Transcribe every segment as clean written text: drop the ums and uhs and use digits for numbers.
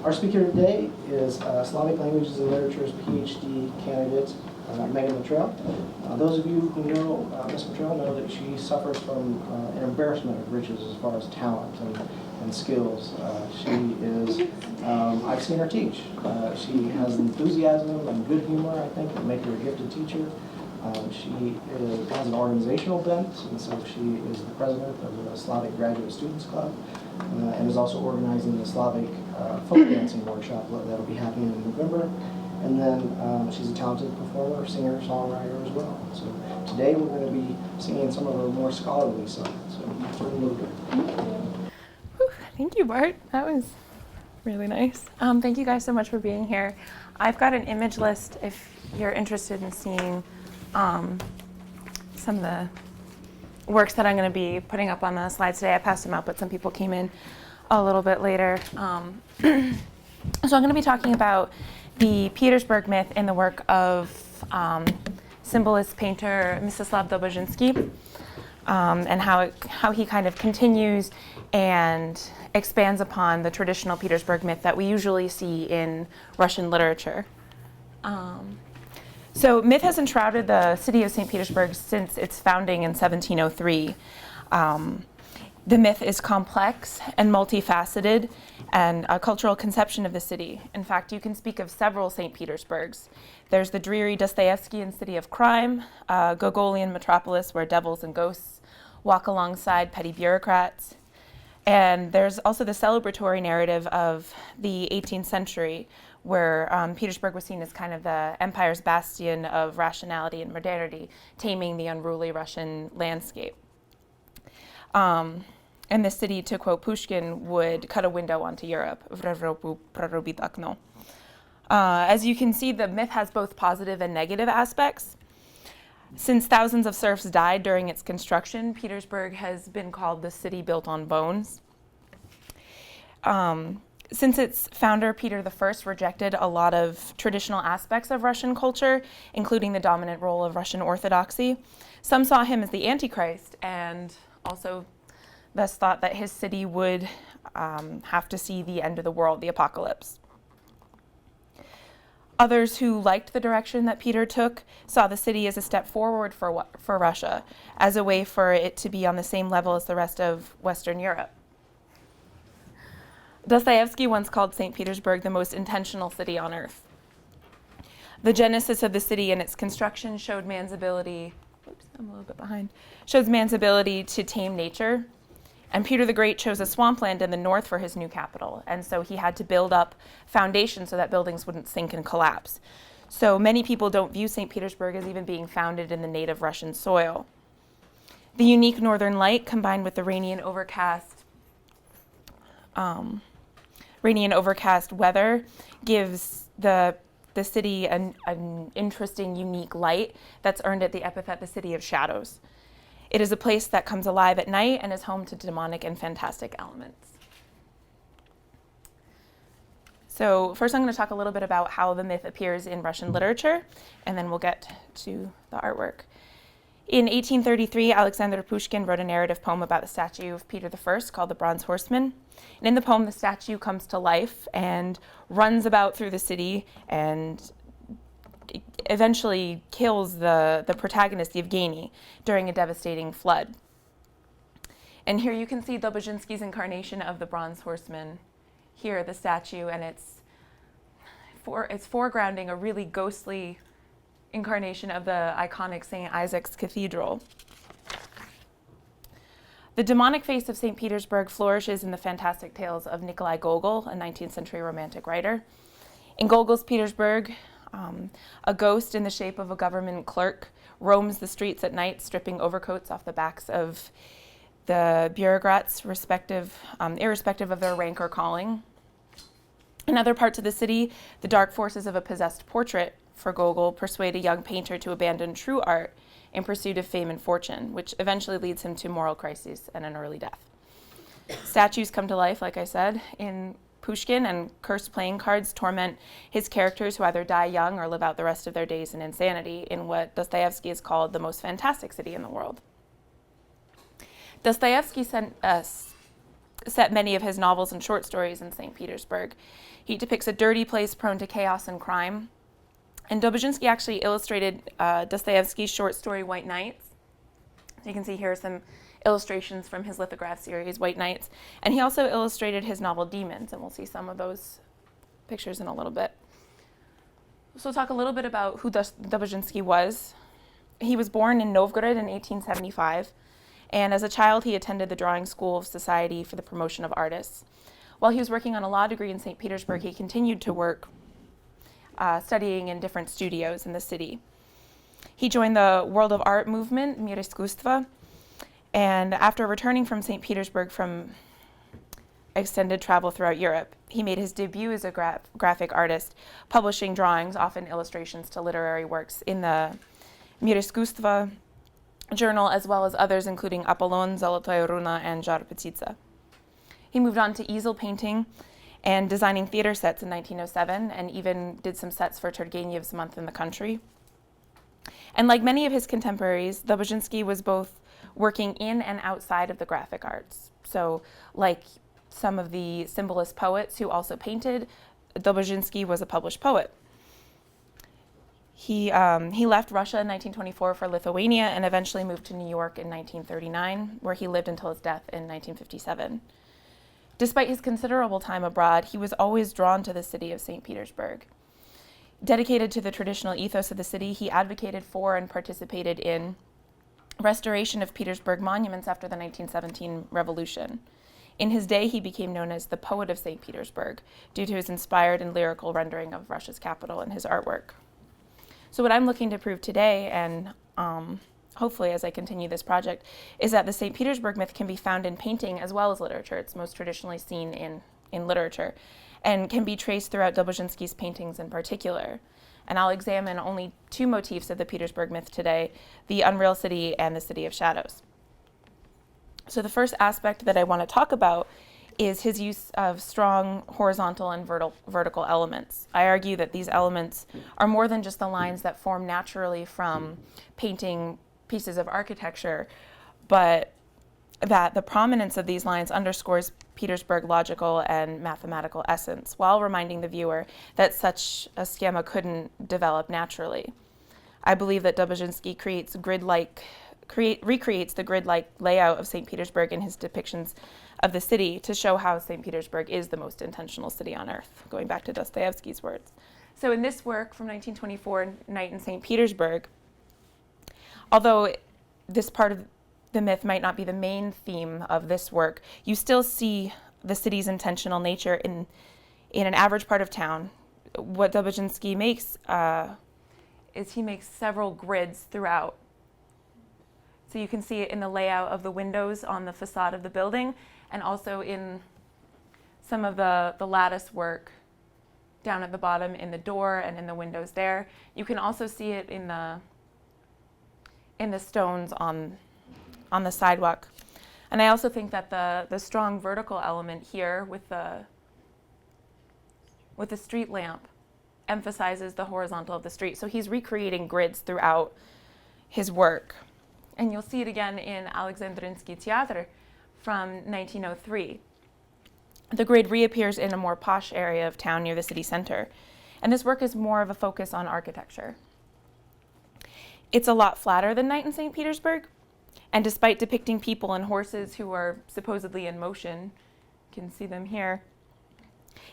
Our speaker today is Slavic Languages and Literature's PhD candidate, Megan Luttrell. Those of you who know Ms. Luttrell know that she suffers from an embarrassment of riches as far as talent and skills. She is, I've seen her teach. She has enthusiasm and good humor, I think, that make her a gifted teacher. She has an organizational bent, and so she is the president of the Slavic Graduate Students Club, and is also organizing the Slavic folk dancing workshop that will be happening in November. And then she's a talented performer, singer, songwriter as well. So today we're going to be singing some of her more scholarly songs. So turn a little bit. Whew, thank you, Bart. That was really nice. Thank you guys so much for being here. I've got an image list if you're interested in seeing some of the works that I'm going to be putting up on the slides today. I passed them out, but some people came in a little bit later. So I'm going to be talking about the Petersburg myth in the work of symbolist painter Mstislav Dubuzhinsky, and how he kind of continues and expands upon the traditional Petersburg myth that we usually see in Russian literature. So myth has enshrouded the city of St. Petersburg since its founding in 1703. The myth is complex and multifaceted and a cultural conception of the city. In fact, you can speak of several St. Petersburgs. There's the dreary Dostoevskyan city of crime, Gogolian metropolis where devils and ghosts walk alongside petty bureaucrats. And there's also the celebratory narrative of the 18th century, where Petersburg was seen as kind of the empire's bastion of rationality and modernity, taming the unruly Russian landscape. And the city, to quote Pushkin, would cut a window onto Europe. As you can see, the myth has both positive and negative aspects. Since thousands of serfs died during its construction, Petersburg has been called the city built on bones. Since its founder, Peter I, rejected a lot of traditional aspects of Russian culture, including the dominant role of Russian Orthodoxy, some saw him as the Antichrist and also thus thought that his city would have to see the end of the world, the apocalypse. Others who liked the direction that Peter took saw the city as a step forward for Russia, as a way for it to be on the same level as the rest of Western Europe. Dostoevsky once called St. Petersburg the most intentional city on earth. The genesis of the city and its construction showed man's ability, shows man's ability to tame nature. And Peter the Great chose a swampland in the north for his new capital, and so he had to build up foundations so that buildings wouldn't sink and collapse. So many people don't view St. Petersburg as even being founded in the native Russian soil. The unique northern light combined with the rainy and overcast weather gives the city an interesting, unique light that's earned it the epithet the city of shadows. It is a place that comes alive at night and is home to demonic and fantastic elements. So first I'm going to talk a little bit about how the myth appears in Russian literature, and then we'll get to the artwork. In 1833, Alexander Pushkin wrote a narrative poem about the statue of Peter I called the Bronze Horseman. And in the poem, the statue comes to life and runs about through the city and eventually kills the protagonist, Yevgeny, during a devastating flood. And here you can see Dobuzhinsky's incarnation of the Bronze Horseman. Here, the statue, and it's foregrounding a really ghostly incarnation of the iconic St. Isaac's Cathedral. The demonic face of St. Petersburg flourishes in the fantastic tales of Nikolai Gogol, a 19th century romantic writer. In Gogol's Petersburg, a ghost in the shape of a government clerk roams the streets at night, stripping overcoats off the backs of the bureaucrats, irrespective of their rank or calling. In other parts of the city, the dark forces of a possessed portrait for Gogol persuade a young painter to abandon true art in pursuit of fame and fortune, which eventually leads him to moral crises and an early death. Statues come to life, like I said, in Pushkin, and cursed playing cards torment his characters who either die young or live out the rest of their days in insanity in what Dostoevsky has called the most fantastic city in the world. Dostoevsky set many of his novels and short stories in St. Petersburg. He depicts a dirty place prone to chaos and crime. And Dubuzhinsky actually illustrated Dostoevsky's short story, White Nights. So you can see here are some illustrations from his lithograph series, White Nights. And he also illustrated his novel, Demons, and we'll see some of those pictures in a little bit. So we'll talk a little bit about who Dubuzhinsky was. He was born in Novgorod in 1875, and as a child he attended the Drawing School of Society for the Promotion of Artists. While he was working on a law degree in St. Petersburg, he continued to work studying in different studios in the city. He joined the World of Art movement, Mir Искусства, and after returning from St. Petersburg from extended travel throughout Europe, he made his debut as a graphic artist, publishing drawings, often illustrations to literary works, in the Mir Искусства journal, as well as others including Apollon, Zolotoya Runa, and Jar Птица. He moved on to easel painting and designing theater sets in 1907, and even did some sets for Turgenev's Month in the Country. And like many of his contemporaries, Dubuzhinsky was both working in and outside of the graphic arts. So like some of the symbolist poets who also painted, Dubuzhinsky was a published poet. He left Russia in 1924 for Lithuania and eventually moved to New York in 1939, where he lived until his death in 1957. Despite his considerable time abroad, he was always drawn to the city of St. Petersburg. Dedicated to the traditional ethos of the city, he advocated for and participated in restoration of Petersburg monuments after the 1917 revolution. In his day, he became known as the poet of St. Petersburg due to his inspired and lyrical rendering of Russia's capital in his artwork. So what I'm looking to prove today, and hopefully as I continue this project, is that the St. Petersburg myth can be found in painting as well as literature. It's most traditionally seen in literature, and can be traced throughout Dubuzhinsky's paintings in particular. And I'll examine only two motifs of the Petersburg myth today, the Unreal City and the City of Shadows. So the first aspect that I want to talk about is his use of strong horizontal and vertical elements. I argue that these elements are more than just the lines that form naturally from painting pieces of architecture, but that the prominence of these lines underscores Petersburg's logical and mathematical essence, while reminding the viewer that such a schema couldn't develop naturally. I believe that Dubuzhinsky recreates the grid-like layout of St. Petersburg in his depictions of the city to show how St. Petersburg is the most intentional city on earth, going back to Dostoevsky's words. So in this work from 1924, Night in St. Petersburg, although this part of the myth might not be the main theme of this work, you still see the city's intentional nature in an average part of town. What Dubuzhinsky makes is he makes several grids throughout. So you can see it in the layout of the windows on the facade of the building, and also in some of the lattice work down at the bottom in the door and in the windows there. You can also see it in the stones on the sidewalk. And I also think that the strong vertical element here with the street lamp emphasizes the horizontal of the street. So he's recreating grids throughout his work. And you'll see it again in Alexandrinsky Theater from 1903. The grid reappears in a more posh area of town near the city center. And this work is more of a focus on architecture. It's a lot flatter than Night in St. Petersburg. And despite depicting people and horses who are supposedly in motion, you can see them here,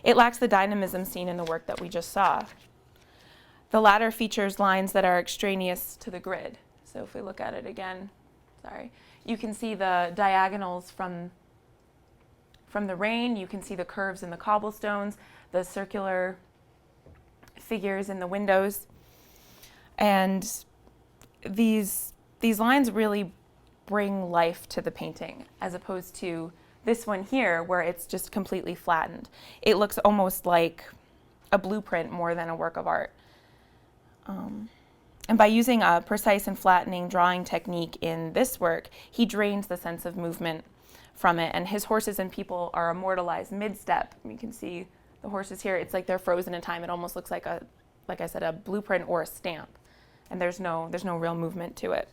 it lacks the dynamism seen in the work that we just saw. The latter features lines that are extraneous to the grid. So if we look at it again, you can see the diagonals from the rain. You can see the curves in the cobblestones, the circular figures in the windows. And these lines really bring life to the painting, as opposed to this one here, where it's just completely flattened. It looks almost like a blueprint more than a work of art. And by using a precise and flattening drawing technique in this work, he drains the sense of movement from it, and his horses and people are immortalized mid-step. You can see the horses here. It's like they're frozen in time. It almost looks like like I said, a blueprint or a stamp, and there's no real movement to it.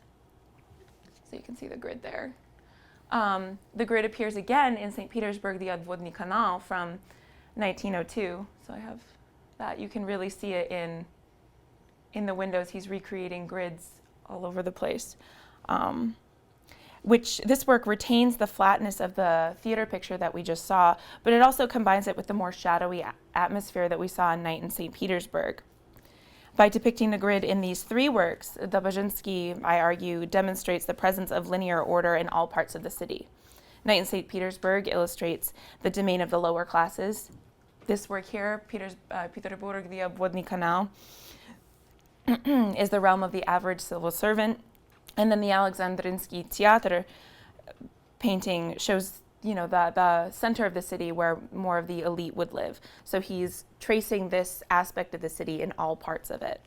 So you can see the grid there. The grid appears again in St. Petersburg, the OBVODNY CANAL from 1902. So I have that. You can really see it in the windows. He's recreating grids all over the place. Which this work retains the flatness of the theater picture that we just saw, but it also combines it with the more shadowy atmosphere that we saw in Night in St. Petersburg. By depicting the grid in these three works, Dubuzhinsky, I argue, demonstrates the presence of linear order in all parts of the city. Night in St. Petersburg illustrates the domain of the lower classes. This work here, Petersburg, the OBVODNY CANAL, is the realm of the average civil servant. And then the Alexandrinsky Theater painting shows, the center of the city where more of the elite would live. So he's tracing this aspect of the city in all parts of it.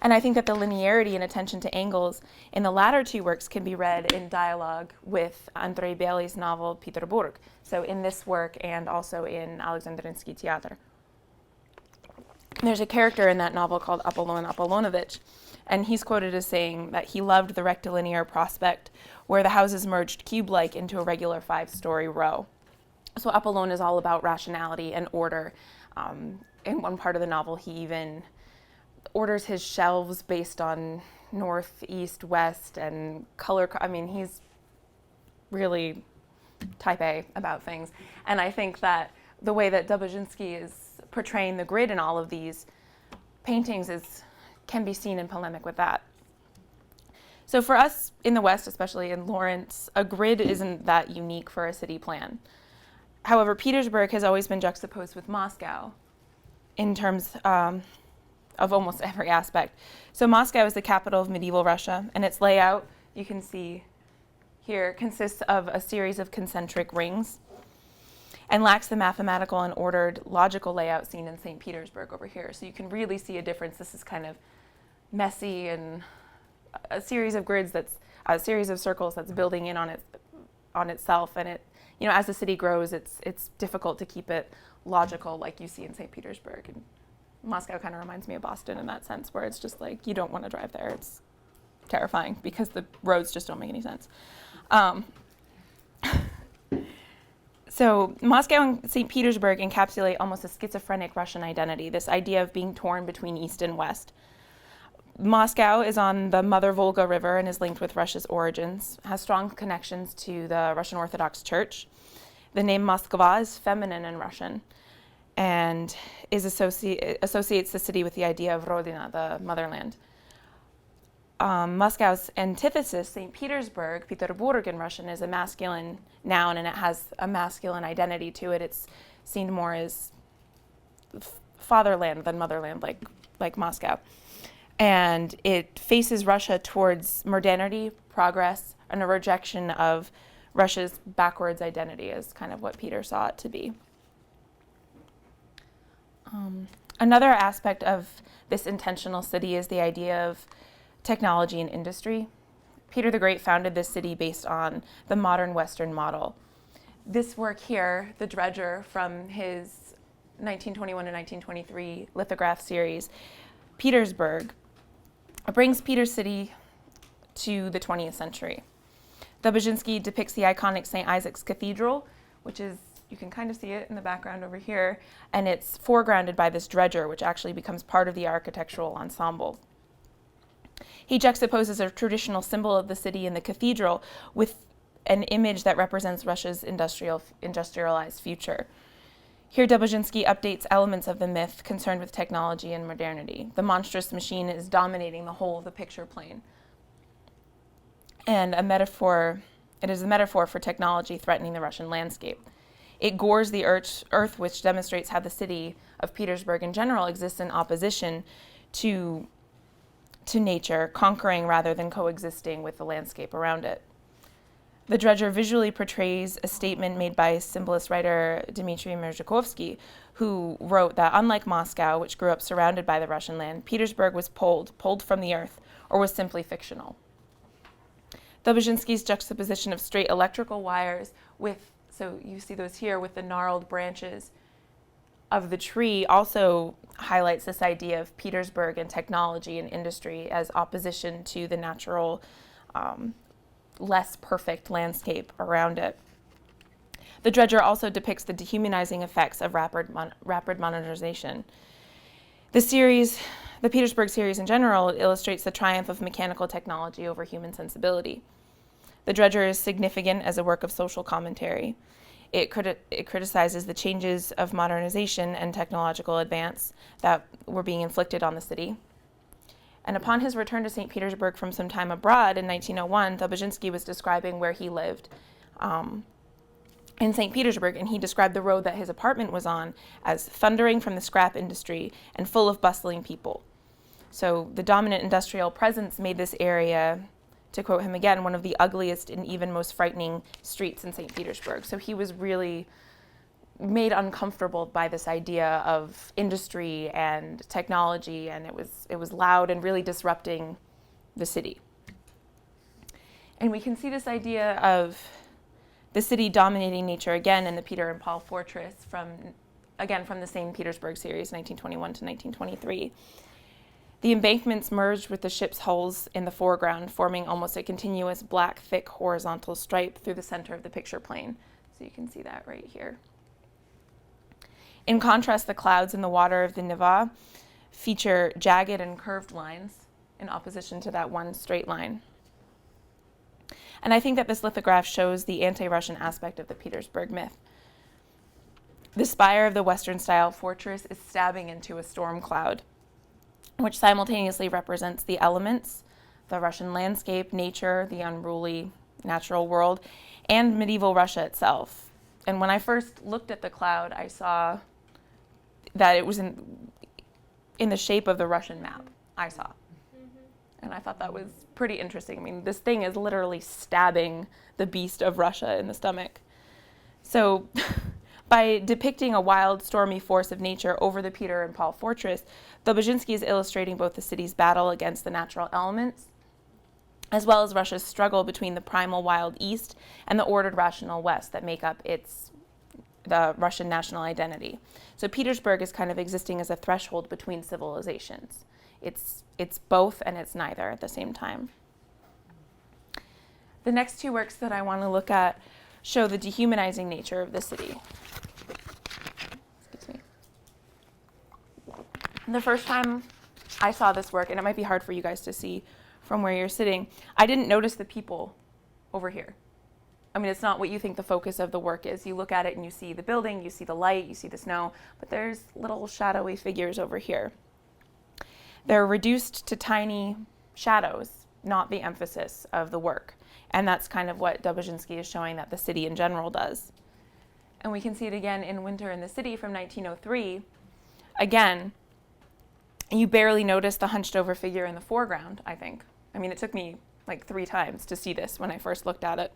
And I think that the linearity and attention to angles in the latter two works can be read in dialogue with Andrei Bely's novel Petersburg. So in this work and also in Alexandrinsky Theater. There's a character in that novel called Apollon Apollonovich, and he's quoted as saying that he loved the rectilinear prospect where the houses merged cube-like into a regular 5-story row. So Apollon is all about rationality and order. In one part of the novel, he even orders his shelves based on north, east, west, and color. I mean, he's really type A about things. And I think that the way that Dubuzhinsky is portraying the grid in all of these paintings can be seen in polemic with that. So for us in the West, especially in Lawrence, a grid isn't that unique for a city plan. However, Petersburg has always been juxtaposed with Moscow in terms of almost every aspect. So Moscow is the capital of medieval Russia, and its layout, you can see here, consists of a series of concentric rings and lacks the mathematical and ordered logical layout seen in St. Petersburg over here. So you can really see a difference. This is kind of messy and a series of grids a series of circles that's building in on itself. And it, as the city grows, it's difficult to keep it logical like you see in St. Petersburg. And Moscow kind of reminds me of Boston in that sense, where it's just like you don't want to drive there. It's terrifying because the roads just don't make any sense. So Moscow and St. Petersburg encapsulate almost a schizophrenic Russian identity, this idea of being torn between East and West. Moscow is on the Mother Volga River and is linked with Russia's origins, has strong connections to the Russian Orthodox Church. The name Moskva is feminine in Russian and associates the city with the idea of Rodina, the motherland. Moscow's antithesis, St. Petersburg, Peterburg in Russian, is a masculine noun and it has a masculine identity to it. It's seen more as fatherland than motherland, like Moscow. And it faces Russia towards modernity, progress, and a rejection of Russia's backwards identity is kind of what Peter saw it to be. Another aspect of this intentional city is the idea of technology and industry. Peter the Great founded this city based on the modern Western model. This work here, the Dredger from his 1921 to 1923 lithograph series, Petersburg, brings Peter's city to the 20th century. Dubuzhinsky depicts the iconic St. Isaac's Cathedral, which is, you can kind of see it in the background over here, and it's foregrounded by this dredger, which actually becomes part of the architectural ensemble. He juxtaposes a traditional symbol of the city in the cathedral with an image that represents Russia's industrialized future. Here, Dubuzhinsky updates elements of the myth concerned with technology and modernity. The monstrous machine is dominating the whole of the picture plane. And it is a metaphor for technology threatening the Russian landscape. It gores the earth, which demonstrates how the city of Petersburg in general exists in opposition to nature, conquering rather than coexisting with the landscape around it. The Dredger visually portrays a statement made by symbolist writer Dmitry Merezhkovsky, who wrote that unlike Moscow, which grew up surrounded by the Russian land, Petersburg was pulled from the earth, or was simply fictional. Dubuzhinsky's juxtaposition of straight electrical wires so you see those here with the gnarled branches of the tree, also highlights this idea of Petersburg and technology and industry as opposition to the natural less perfect landscape around it. The dredger also depicts the dehumanizing effects of rapid modernization. The series, the Petersburg series in general, illustrates the triumph of mechanical technology over human sensibility. The Dredger is significant as a work of social commentary. It criticizes the changes of modernization and technological advance that were being inflicted on the city. And upon his return to St. Petersburg from some time abroad in 1901, Dubuzhinsky was describing where he lived in St. Petersburg, and he described the road that his apartment was on as thundering from the scrap industry and full of bustling people. So the dominant industrial presence made this area, to quote him again, one of the ugliest and even most frightening streets in St. Petersburg. So he was really made uncomfortable by this idea of industry and technology, and it was loud and really disrupting the city. And we can see this idea of the city dominating nature again in the Peter and Paul Fortress from the same Petersburg series, 1921 to 1923. The embankments merged with the ship's hulls in the foreground, forming almost a continuous black, thick, horizontal stripe through the center of the picture plane. So you can see that right here. In contrast, the clouds in the water of the Neva feature jagged and curved lines in opposition to that one straight line. And I think that this lithograph shows the anti-Russian aspect of the Petersburg myth. The spire of the Western-style fortress is stabbing into a storm cloud, which simultaneously represents the elements, the Russian landscape, nature, the unruly natural world, and medieval Russia itself. And when I first looked at the cloud, I saw that it was in the shape of the Russian map I saw. And I thought that was pretty interesting. I mean, this thing is literally stabbing the beast of Russia in the stomach. So by depicting a wild, stormy force of nature over the Peter and Paul Fortress, Dubuzhinsky is illustrating both the city's battle against the natural elements, as well as Russia's struggle between the primal wild East and the ordered rational West that make up the Russian national identity. So Petersburg is kind of existing as a threshold between civilizations. It's both and it's neither at the same time. The next two works that I want to look at show the dehumanizing nature of the city. Excuse me. The first time I saw this work, and it might be hard for you guys to see from where you're sitting, I didn't notice the people over here. I mean, it's not what you think the focus of the work is. You look at it and you see the building, you see the light, you see the snow, but there's little shadowy figures over here. They're reduced to tiny shadows, not the emphasis of the work. And that's kind of what Dubuzhinsky is showing that the city in general does. And we can see it again in Winter in the City from 1903. Again, you barely notice the hunched over figure in the foreground, I think. I mean, it took me like 3 times to see this when I first looked at it.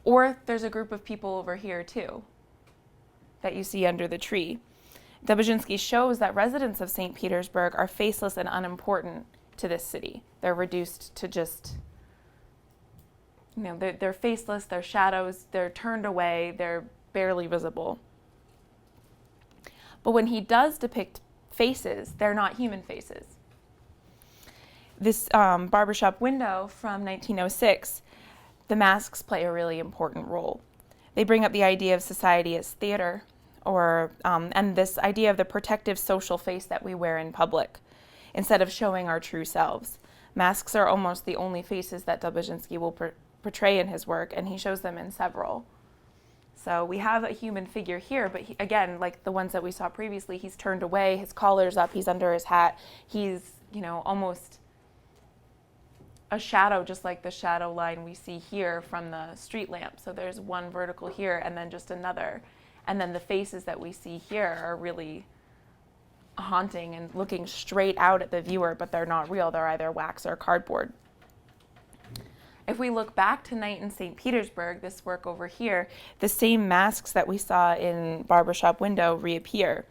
Or there's a group of people over here too that you see under the tree. Dubuzhinsky shows that residents of St. Petersburg are faceless and unimportant to this city. They're reduced to just, they're faceless, they're shadows, they're turned away, they're barely visible. But when he does depict faces, they're not human faces. This barbershop window from 1906, the masks play a really important role. They bring up the idea of society as theater, and this idea of the protective social face that we wear in public, instead of showing our true selves. Masks are almost the only faces that Dubuzhinsky will portray in his work, and he shows them in several. So we have a human figure here, but again, like the ones that we saw previously, he's turned away, his collar's up, he's under his hat, he's, almost a shadow, just like the shadow line we see here from the street lamp. So there's one vertical here and then just another. And then the faces that we see here are really haunting and looking straight out at the viewer, but they're not real. They're either wax or cardboard. If we look back to Night in St. Petersburg, this work over here, the same masks that we saw in Barbershop Window reappear.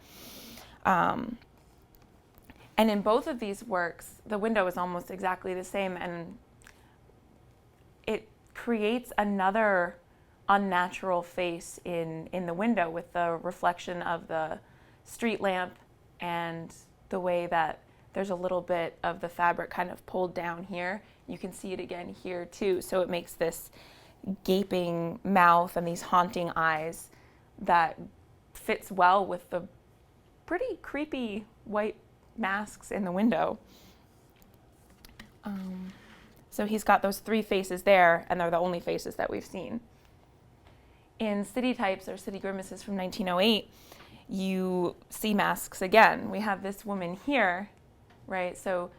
And in both of these works, the window is almost exactly the same, and it creates another unnatural face in the window with the reflection of the street lamp and the way that there's a little bit of the fabric kind of pulled down here You can see it again here too. So it makes this gaping mouth and these haunting eyes that fits well with the pretty creepy white masks in the window. So he's got those three faces there, and they're the only faces that we've seen. In City Types or City Grimaces from 1908, you see masks again. We have this woman here, right? So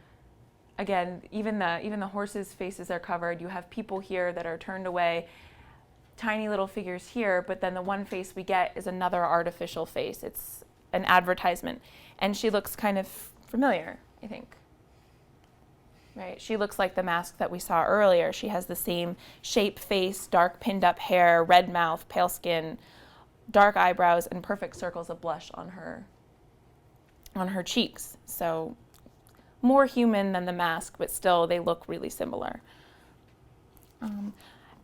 again, even the horses' faces are covered. You have people here that are turned away, tiny little figures here, but then the one face we get is another artificial face. It's an advertisement, and she looks kind of familiar, I think. Right? She looks like the mask that we saw earlier. She has the same shape face, dark pinned up hair, red mouth, pale skin, dark eyebrows, and perfect circles of blush on her cheeks. So more human than the mask, but still they look really similar.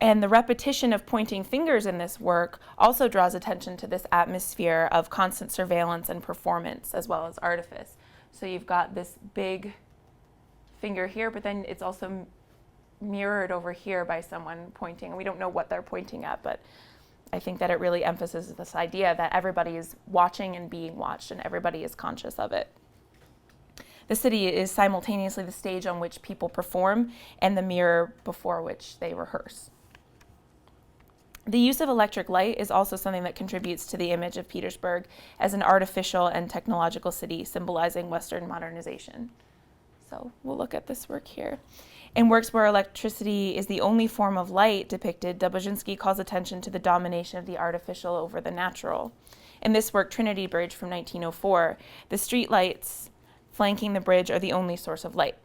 And the repetition of pointing fingers in this work also draws attention to this atmosphere of constant surveillance and performance as well as artifice. So you've got this big finger here, but then it's also mirrored over here by someone pointing. And we don't know what they're pointing at, but I think that it really emphasizes this idea that everybody is watching and being watched, and everybody is conscious of it. The city is simultaneously the stage on which people perform and the mirror before which they rehearse. The use of electric light is also something that contributes to the image of Petersburg as an artificial and technological city symbolizing Western modernization. So we'll look at this work here. In works where electricity is the only form of light depicted, Dubuzhinsky calls attention to the domination of the artificial over the natural. In this work, Trinity Bridge from 1904, the street lights flanking the bridge are the only source of light.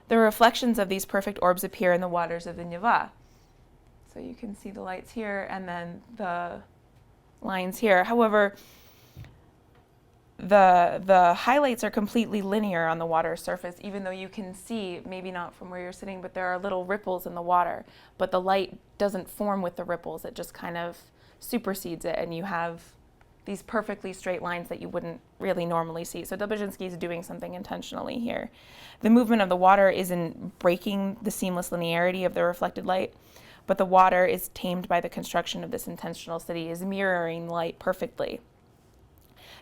The reflections of these perfect orbs appear in the waters of the Neva. So you can see the lights here and then the lines here. However, the highlights are completely linear on the water surface, even though you can see, maybe not from where you're sitting, but there are little ripples in the water. But the light doesn't form with the ripples, it just kind of supersedes it, and you have these perfectly straight lines that you wouldn't really normally see. So Dubuzhinsky is doing something intentionally here. The movement of the water isn't breaking the seamless linearity of the reflected light, but the water is tamed by the construction of this intentional city, is mirroring light perfectly.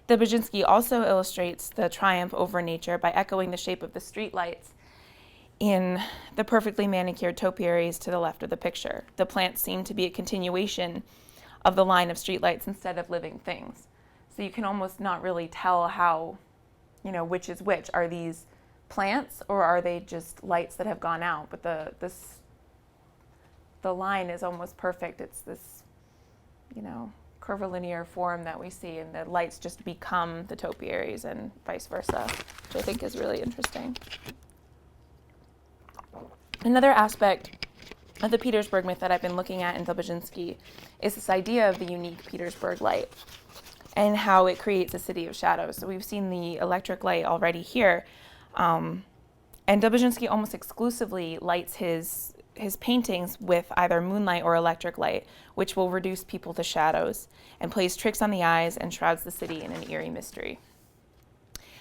Dubuzhinsky also illustrates the triumph over nature by echoing the shape of the street lights in the perfectly manicured topiaries to the left of the picture. The plants seem to be a continuation of the line of streetlights instead of living things. So you can almost not really tell how, which is which. Are these plants or are they just lights that have gone out? But the line is almost perfect. It's this, curvilinear form that we see, and the lights just become the topiaries and vice versa, which I think is really interesting. Another aspect of the Petersburg myth that I've been looking at in Dubuzhinsky is this idea of the unique Petersburg light and how it creates a city of shadows. So we've seen the electric light already here, and Dubuzhinsky almost exclusively lights his paintings with either moonlight or electric light, which will reduce people to shadows and plays tricks on the eyes and shrouds the city in an eerie mystery.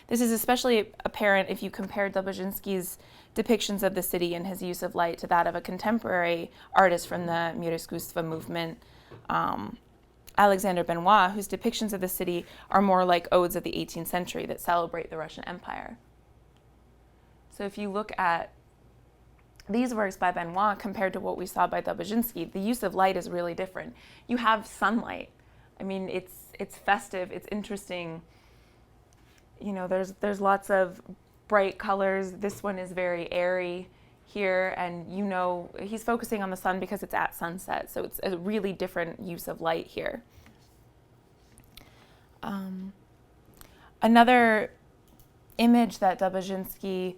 This is especially apparent if you compare Dubuzhinsky's depictions of the city and his use of light to that of a contemporary artist from the Mstislav movement, Alexander Benois, whose depictions of the city are more like odes of the 18th century that celebrate the Russian Empire. So if you look at these works by Benois compared to what we saw by Dubuzhinsky, the use of light is really different. You have sunlight. I mean, it's festive, it's interesting. There's lots of bright colors. This one is very airy here, and he's focusing on the sun because it's at sunset, so it's a really different use of light here. Another image that Dubuzhinsky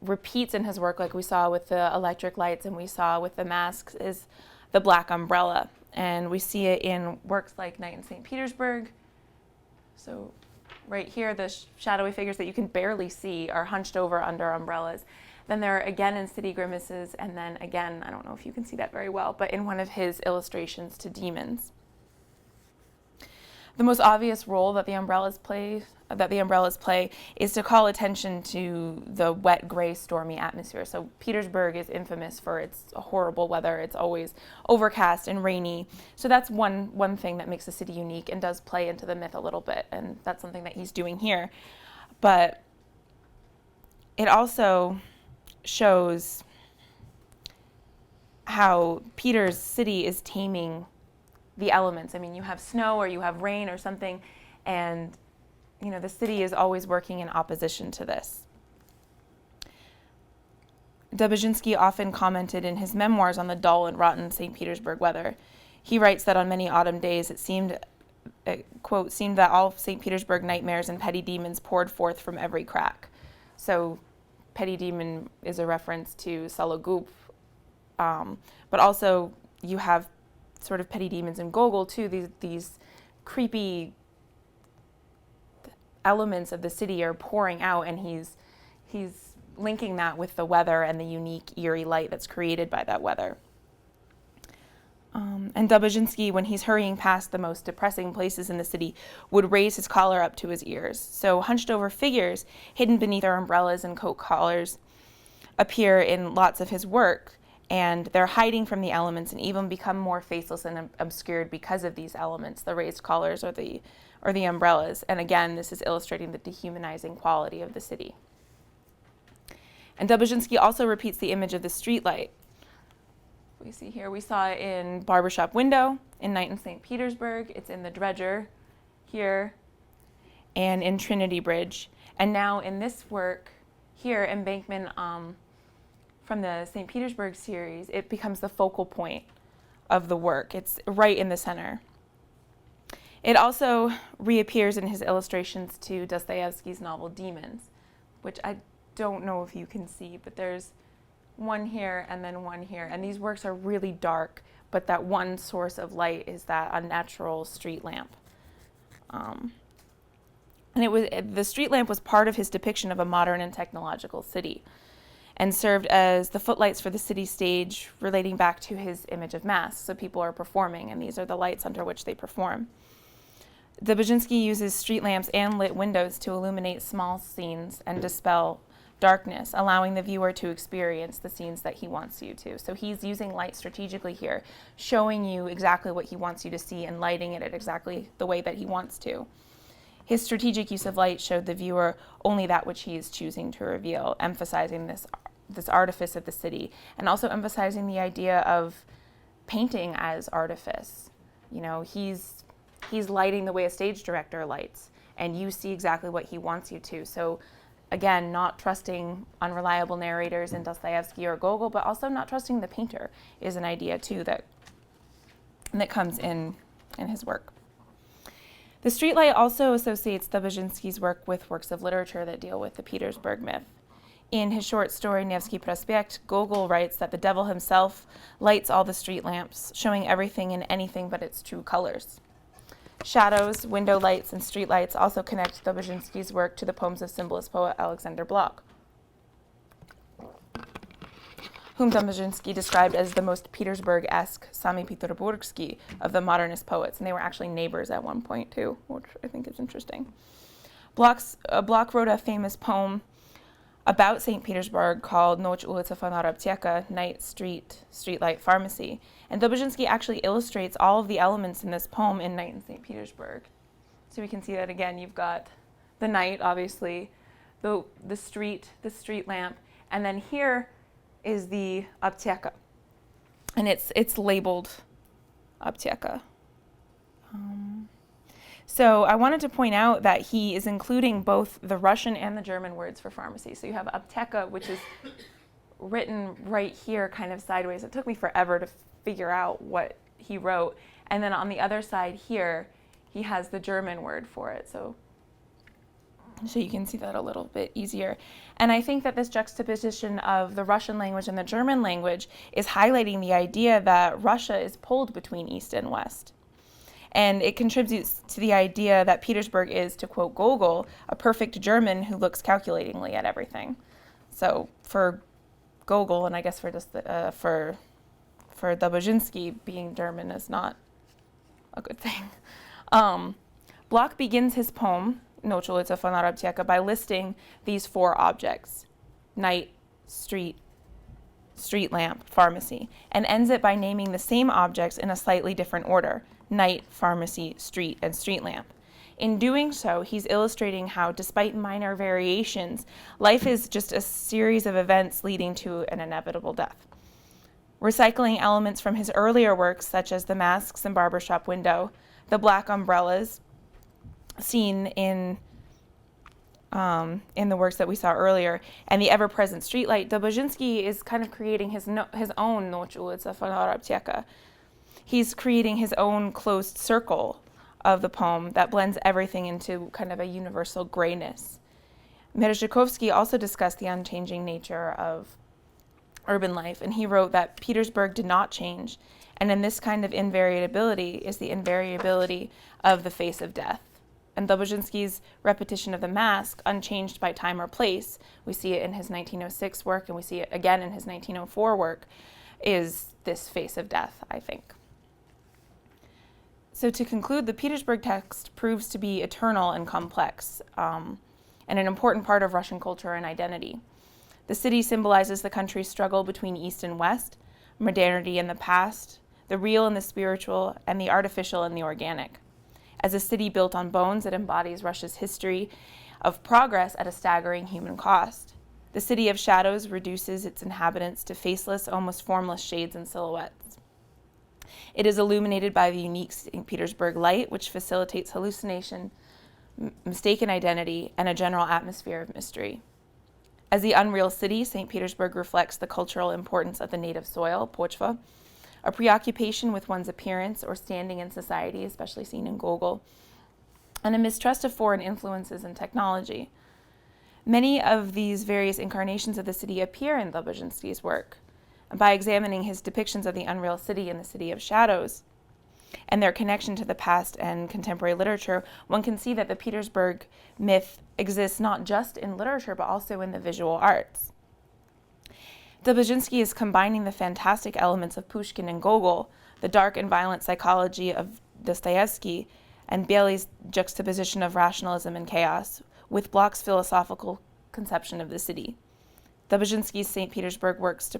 repeats in his work, like we saw with the electric lights and we saw with the masks, is the black umbrella. And we see it in works like Night in St. Petersburg. So right here, the shadowy figures that you can barely see are hunched over under umbrellas. Then they're again in City Grimaces, and then again, I don't know if you can see that very well, but in one of his illustrations to Demons. The most obvious role that the umbrellas play that the umbrellas play is to call attention to the wet, gray, stormy atmosphere. So Petersburg is infamous for its horrible weather. It's always overcast and rainy. So that's one thing that makes the city unique and does play into the myth a little bit, and that's something that he's doing here. But it also shows how Peter's city is taming the elements. I mean, you have snow or you have rain or something, and you know, the city is always working in opposition to this. Dubuzhinsky often commented in his memoirs on the dull and rotten St. Petersburg weather. He writes that on many autumn days it seemed that all St. Petersburg nightmares and petty demons poured forth from every crack. So petty demon is a reference to Sologub, but also you have sort of petty demons in Gogol too. These creepy elements of the city are pouring out, and he's linking that with the weather and the unique eerie light that's created by that weather. And Dubuzhinsky, when he's hurrying past the most depressing places in the city, would raise his collar up to his ears. So hunched over figures hidden beneath their umbrellas and coat collars appear in lots of his work, and they're hiding from the elements and even become more faceless and obscured because of these elements, the raised collars or the umbrellas. And again, this is illustrating the dehumanizing quality of the city. And Dubuzhinsky also repeats the image of the streetlight. We see here, we saw it in Barbershop Window, in Night in St. Petersburg, it's in the Dredger here, and in Trinity Bridge. And now in this work here, Embankment, from the St. Petersburg series, it becomes the focal point of the work. It's right in the center. It also reappears in his illustrations to Dostoevsky's novel Demons, which I don't know if you can see, but there's one here and then one here. And these works are really dark, but that one source of light is that unnatural street lamp. And the street lamp was part of his depiction of a modern and technological city, and served as the footlights for the city stage, relating back to his image of mass. So people are performing, and these are the lights under which they perform. Dubuzhinsky uses street lamps and lit windows to illuminate small scenes and dispel darkness, allowing the viewer to experience the scenes that he wants you to. So he's using light strategically here, showing you exactly what he wants you to see and lighting it at exactly the way that he wants to. His strategic use of light showed the viewer only that which he is choosing to reveal, emphasizing this artifice of the city, and also emphasizing the idea of painting as artifice. You know, he's lighting the way a stage director lights, and you see exactly what he wants you to. So again, not trusting unreliable narrators in Dostoevsky or Gogol, but also not trusting the painter is an idea too that comes in his work. The streetlight also associates Dubuzhinsky's work with works of literature that deal with the Petersburg myth. In his short story, Nevsky Prospekt, Gogol writes that the devil himself lights all the street lamps, showing everything and anything but its true colors. Shadows, window lights, and street lights also connect Dubuzhinsky's work to the poems of symbolist poet Alexander Blok, whom Dubuzhinsky described as the most Petersburg-esque Sami Peterbursky of the modernist poets, and they were actually neighbors at one point too, which I think is interesting. Blok wrote a famous poem about St. Petersburg called Noc ulica Fanara Apteka, Night Street, Streetlight Pharmacy. And Dubuzhinsky actually illustrates all of the elements in this poem in Night in St. Petersburg. So we can see that again, you've got the night, obviously, the street lamp, and then here is the Apteka. And it's labeled Apteka. So I wanted to point out that he is including both the Russian and the German words for pharmacy. So you have Apteka, which is written right here kind of sideways. It took me forever to figure out what he wrote. And then on the other side here, he has the German word for it. So you can see that a little bit easier. And I think that this juxtaposition of the Russian language and the German language is highlighting the idea that Russia is pulled between East and West. And it contributes to the idea that Petersburg is, to quote Gogol, a perfect German who looks calculatingly at everything. So for Gogol, and I guess for Dubuzhinsky, being German is not a good thing. Blok begins his poem Noche ulica Fanara Aptieka by listing these 4 objects: night, street lamp, pharmacy, and ends it by naming the same objects in a slightly different order: night, pharmacy, street, and street lamp. In doing so, he's illustrating how, despite minor variations, life is just a series of events leading to an inevitable death. Recycling elements from his earlier works, such as the masks and barbershop window, the black umbrellas seen in the works that we saw earlier, and the ever-present streetlight, Dubuzhinsky is kind of creating his own Noche ulica Fanara Aptieka. He's creating his own closed circle of the poem that blends everything into kind of a universal grayness. Merezhkovsky also discussed the unchanging nature of urban life, and he wrote that Petersburg did not change, and in this kind of invariability is the invariability of the face of death. And Dubuzhinsky's repetition of the mask, unchanged by time or place, we see it in his 1906 work, and we see it again in his 1904 work, is this face of death, I think. So to conclude, the Petersburg text proves to be eternal and complex, and an important part of Russian culture and identity. The city symbolizes the country's struggle between East and West, modernity and the past, the real and the spiritual, and the artificial and the organic. As a city built on bones, it embodies Russia's history of progress at a staggering human cost. The city of shadows reduces its inhabitants to faceless, almost formless shades and silhouettes. It is illuminated by the unique St. Petersburg light, which facilitates hallucination, mistaken identity, and a general atmosphere of mystery. As the unreal city, St. Petersburg reflects the cultural importance of the native soil, pochva, a preoccupation with one's appearance or standing in society, especially seen in Gogol, and a mistrust of foreign influences and technology. Many of these various incarnations of the city appear in Dubuzhinsky's work. By examining his depictions of the unreal city and the city of shadows and their connection to the past and contemporary literature, one can see that the Petersburg myth exists not just in literature, but also in the visual arts. Dubuzhinsky is combining the fantastic elements of Pushkin and Gogol, the dark and violent psychology of Dostoevsky, and Biely's juxtaposition of rationalism and chaos, with Bloch's philosophical conception of the city. Dubuzhinsky's St. Petersburg works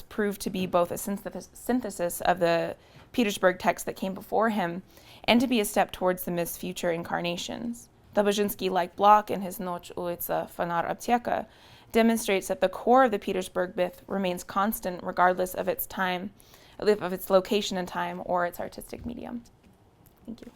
proved to be both a synthesis of the Petersburg text that came before him and to be a step towards the myth's future incarnations. Dubuzhinsky, like Bloch in his Noche ulica Fanara Aptieka, demonstrates that the core of the Petersburg myth remains constant regardless of its time, of its location and time, or its artistic medium. Thank you.